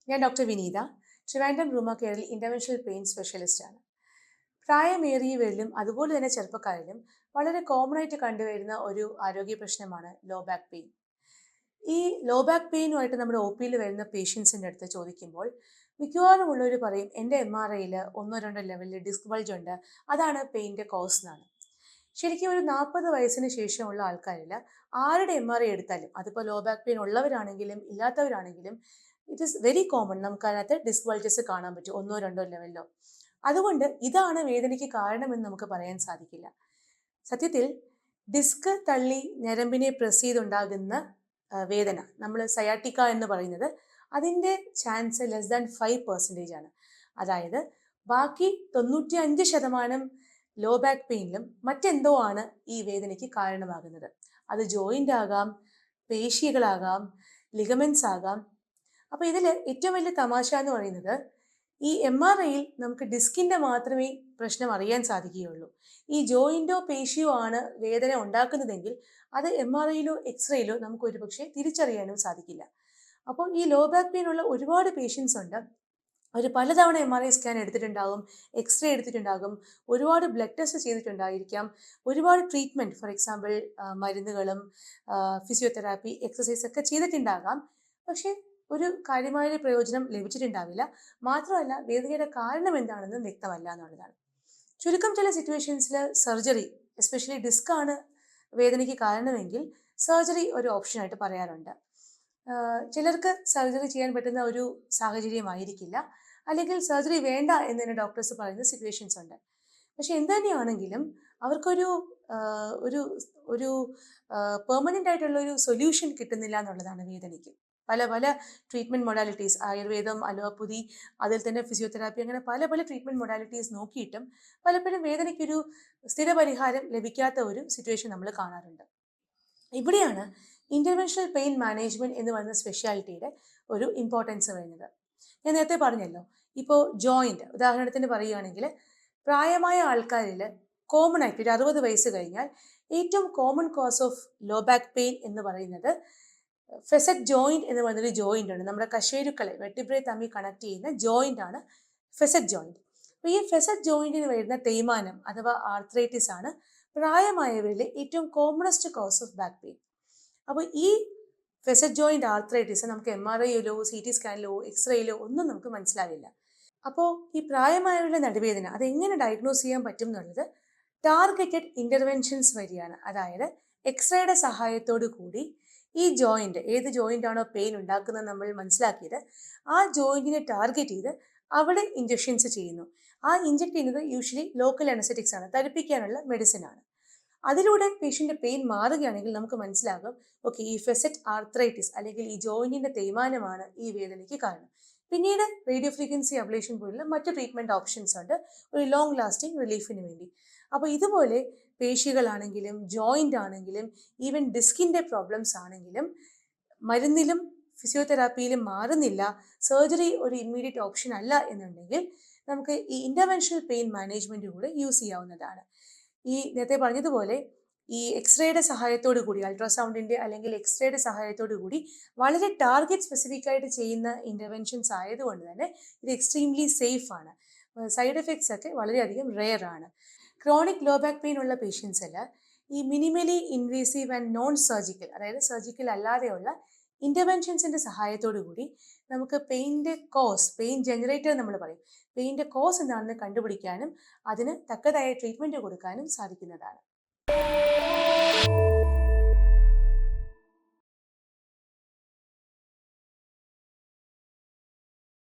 ഞാൻ ഡോക്ടർ വിനീത, ട്രിവാൻഡ്രം റൂമ കെയറിൽ interventional pain സ്പെഷ്യലിസ്റ്റാണ്. പ്രായമേറിയവരിലും അതുപോലെ തന്നെ ചെറുപ്പക്കാരിലും വളരെ കോമൺ ആയിട്ട് കണ്ടുവരുന്ന ഒരു ആരോഗ്യ പ്രശ്നമാണ് ലോ ബാക്ക് പെയിൻ. ഈ ലോ ബാക്ക് പെയിനുമായിട്ട് നമ്മുടെ ഒ പിയിൽ വരുന്ന പേഷ്യൻസിൻ്റെ അടുത്ത് ചോദിക്കുമ്പോൾ മിക്കവാറും ഉള്ളവർ പറയും എൻ്റെ MRIയിൽ ഒന്നോ രണ്ടോ ലെവലിൽ ഡിസ്ക് ബൾജ് ഉണ്ട്, അതാണ് പെയിൻ്റെ കോസ് എന്നാണ്. ശരിക്കും ഒരു 40 വയസ്സിന് ശേഷമുള്ള ആൾക്കാരിൽ ആരുടെ MRI എടുത്താലും, അതിപ്പോൾ ലോ ബാക്ക് പെയിൻ ഉള്ളവരാണെങ്കിലും ഇല്ലാത്തവരാണെങ്കിലും, ഇറ്റ് ഈസ് വെരി കോമൺ, നമുക്കതിനകത്ത് ഡിസ്ക് ബൾജസ് കാണാൻ പറ്റും ഒന്നോ രണ്ടോ ലെവലിലോ. അതുകൊണ്ട് ഇതാണ് വേദനയ്ക്ക് കാരണമെന്ന് നമുക്ക് പറയാൻ സാധിക്കില്ല. സത്യത്തിൽ ഡിസ്ക് തള്ളി ഞരമ്പിനെ പ്രസ് ചെയ്തുണ്ടാകുന്ന വേദന, നമ്മൾ സയാട്ടിക്ക എന്ന് പറയുന്നത്, അതിൻ്റെ ചാൻസ് ലെസ് ദാൻ 5% ആണ്. അതായത് ബാക്കി 95% ലോ ബാക്ക് പെയിനിലും മറ്റെന്തോ ആണ് ഈ വേദനയ്ക്ക് കാരണമാകുന്നത്. അത് ജോയിൻ്റ് ആകാം, പേശികളാകാം, ലിഗമെൻറ്റ്സ് ആകാം. അപ്പോൾ ഇതിൽ ഏറ്റവും വലിയ തമാശ എന്ന് പറയുന്നത്, ഈ MRIയിൽ നമുക്ക് ഡിസ്കിൻ്റെ മാത്രമേ പ്രശ്നം അറിയാൻ സാധിക്കുകയുള്ളൂ. ഈ ജോയിൻറ്റോ പേശിയോ ആണ് വേദന ഉണ്ടാക്കുന്നതെങ്കിൽ അത് MRIയിലോ എക്സ്റേയിലോ നമുക്ക് ഒരുപക്ഷെ തിരിച്ചറിയാനും സാധിക്കില്ല. അപ്പോൾ ഈ ലോ ബാക്ക് പെയിൻ ഉള്ള ഒരുപാട് പേഷ്യൻസ് ഉണ്ട്. അവർ പലതവണ MRI സ്കാൻ എടുത്തിട്ടുണ്ടാകും, എക്സ്റേ എടുത്തിട്ടുണ്ടാകും, ഒരുപാട് ബ്ലഡ് ടെസ്റ്റ് ചെയ്തിട്ടുണ്ടായിരിക്കാം, ഒരുപാട് ട്രീറ്റ്മെൻറ്റ്, ഫോർ എക്സാമ്പിൾ മരുന്നുകളും ഫിസിയോതെറാപ്പി, എക്സസൈസ് ഒക്കെ ചെയ്തിട്ടുണ്ടാകാം. പക്ഷേ ഒരു കാര്യമായ പ്രയോജനം ലഭിച്ചിട്ടുണ്ടാവില്ല. മാത്രമല്ല വേദനയുടെ കാരണം എന്താണെന്നും വ്യക്തമല്ല എന്നുള്ളതാണ്. ചുരുക്കം ചില സിറ്റുവേഷൻസിൽ സർജറി, എസ്പെഷ്യലി ഡിസ്ക് ആണ് വേദനയ്ക്ക് കാരണമെങ്കിൽ സർജറി ഒരു ഓപ്ഷനായിട്ട് പറയാറുണ്ട്. ചിലർക്ക് സർജറി ചെയ്യാൻ പറ്റുന്ന ഒരു സാഹചര്യമായിരിക്കില്ല, അല്ലെങ്കിൽ സർജറി വേണ്ട എന്ന് തന്നെ ഡോക്ടേഴ്സ് പറയുന്ന സിറ്റുവേഷൻസ് ഉണ്ട്. പക്ഷെ എന്തുതന്നെയാണെങ്കിലും അവർക്കൊരു ഒരു ഒരു പെർമനൻ്റ് ആയിട്ടുള്ള ഒരു സൊല്യൂഷൻ കിട്ടുന്നില്ല എന്നുള്ളതാണ് വേദനയ്ക്ക്. പല പല ട്രീറ്റ്മെൻറ്റ് മൊഡാലിറ്റീസ്, ആയുർവേദം, അലോപ്പതി, അതിൽ തന്നെ ഫിസിയോതെറാപ്പി, അങ്ങനെ പല പല ട്രീറ്റ്മെൻറ്റ് മൊഡാലിറ്റീസ് നോക്കിയിട്ടും പലപ്പോഴും വേദനയ്ക്കൊരു സ്ഥിരപരിഹാരം ലഭിക്കാത്ത ഒരു സിറ്റുവേഷൻ നമ്മൾ കാണാറുണ്ട്. ഇവിടെയാണ് ഇൻ്റർവെൻഷണൽ പെയിൻ മാനേജ്മെൻറ്റ് എന്ന് പറയുന്ന സ്പെഷ്യാലിറ്റിയുടെ ഒരു ഇമ്പോർട്ടൻസ് വരുന്നത്. ഞാൻ നേരത്തെ പറഞ്ഞല്ലോ, ഇപ്പോൾ ജോയിൻറ്റ് ഉദാഹരണത്തിന് പറയുകയാണെങ്കിൽ, പ്രായമായ ആൾക്കാരിൽ കോമൺ ആയിട്ട് ഒരു 60 വയസ്സ് കഴിഞ്ഞാൽ ഏറ്റവും common cause of low back pain എന്ന് പറയുന്നത് ഫെസറ്റ് ജോയിൻറ്റ് എന്ന് പറയുന്നൊരു ജോയിൻ്റ് ഉണ്ട്. നമ്മുടെ കശേരുക്കളെ, വെർട്ടിബ്രേ തമ്മിൽ കണക്ട് ചെയ്യുന്ന ജോയിൻ്റ് ആണ് ഫെസറ്റ് ജോയിൻറ്റ്. അപ്പോൾ ഈ ഫെസറ്റ് ജോയിൻറ്റിന് വരുന്ന തേയ്മാനം അഥവാ ആർത്രൈറ്റിസ് ആണ് പ്രായമായവരിലെ ഏറ്റവും commonest cause of back pain. അപ്പോൾ ഈ ഫെസറ്റ് ജോയിൻറ്റ് ആർത്രൈറ്റിസ് നമുക്ക് MRIയിലോ CT സ്കാനിലോ എക്സ്റേയിലോ ഒന്നും നമുക്ക് മനസ്സിലാവില്ല. അപ്പോൾ ഈ പ്രായമായവരുടെ നടുവേദന അതെങ്ങനെ ഡയഗ്നോസ് ചെയ്യാൻ പറ്റും എന്നുള്ളത് ടാർഗറ്റഡ് ഇൻ്റർവെൻഷൻസ് വഴിയാണ്. അതായത് എക്സ്റേയുടെ സഹായത്തോടു കൂടി ഈ ജോയിൻറ്റ്, ഏത് ജോയിൻ്റ് ആണോ പെയിൻ ഉണ്ടാക്കുന്നത് നമ്മൾ മനസ്സിലാക്കിയത്, ആ ജോയിൻറ്റിനെ ടാർഗറ്റ് ചെയ്ത് അവിടെ ഇഞ്ചക്ഷൻസ് ചെയ്യുന്നു. ആ ഇഞ്ചക്ട് ചെയ്യുന്നത് യൂഷ്വലി ലോക്കൽ അനസ്തെറ്റിക്സ് ആണ്, തരിപ്പിക്കാനുള്ള മെഡിസിൻ ആണ്. അതിലൂടെ പേഷ്യൻ്റെ പെയിൻ മാറുകയാണെങ്കിൽ നമുക്ക് മനസ്സിലാകും, ഓക്കെ, ഈ ഫെസറ്റ് ആർത്രൈറ്റിസ് അല്ലെങ്കിൽ ഈ ജോയിൻറ്റിൻ്റെ തേയ്മാനമാണ് ഈ വേദനയ്ക്ക് കാരണം. പിന്നീട് റേഡിയോ ഫ്രീക്വൻസി അബ്ലേഷൻ പോലുള്ള മറ്റ് ട്രീറ്റ്മെൻറ്റ് ഓപ്ഷൻസ് ഉണ്ട് ഒരു ലോങ് ലാസ്റ്റിംഗ് റിലീഫിന് വേണ്ടി. അപ്പോൾ ഇതുപോലെ പേശികളാണെങ്കിലും ജോയിൻ്റ് ആണെങ്കിലും ഈവൻ ഡിസ്കിൻ്റെ പ്രോബ്ലംസ് ആണെങ്കിലും മരുന്നിലും ഫിസിയോതെറാപ്പിയിലും മാറുന്നില്ല, സർജറി ഒരു ഇമ്മീഡിയറ്റ് ഓപ്ഷൻ അല്ല എന്നുണ്ടെങ്കിൽ നമുക്ക് ഈ ഇൻ്റർവെൻഷണൽ പെയിൻ മാനേജ്മെൻറ്റ് കൂടെ യൂസ് ചെയ്യാവുന്നതാണ്. ഈ നേരത്തെ പറഞ്ഞതുപോലെ ഈ എക്സ്റേയുടെ സഹായത്തോടു കൂടി, അൾട്രാസൗണ്ടിൻ്റെ അല്ലെങ്കിൽ എക്സ്റേയുടെ സഹായത്തോടു കൂടി വളരെ ടാർഗറ്റ് സ്പെസിഫിക് ആയിട്ട് ചെയ്യുന്ന ഇൻ്റർവെൻഷൻസ് ആയതുകൊണ്ട് തന്നെ ഇത് എക്സ്ട്രീംലി സേഫ് ആണ്. സൈഡ് എഫക്ട്സ് ഒക്കെ വളരെയധികം റെയർ ആണ്. ക്രോണിക് ലോ ബാക്ക് പെയിൻ ഉള്ള പേഷ്യൻസിൽ ഈ minimally invasive and non surgical, അതായത് സർജിക്കൽ അല്ലാതെയുള്ള ഇൻ്റർവെൻഷൻസിൻ്റെ സഹായത്തോടു കൂടി നമുക്ക് പെയിൻ്റെ കോസ്, പെയിൻ ജനറേറ്റർ നമ്മൾ പറയും, പെയിൻ്റെ കോസ് എന്താണെന്ന് കണ്ടുപിടിക്കാനും അതിന് തക്കതായ ട്രീറ്റ്മെൻറ്റ് കൊടുക്കാനും സാധിക്കുന്നതാണ്.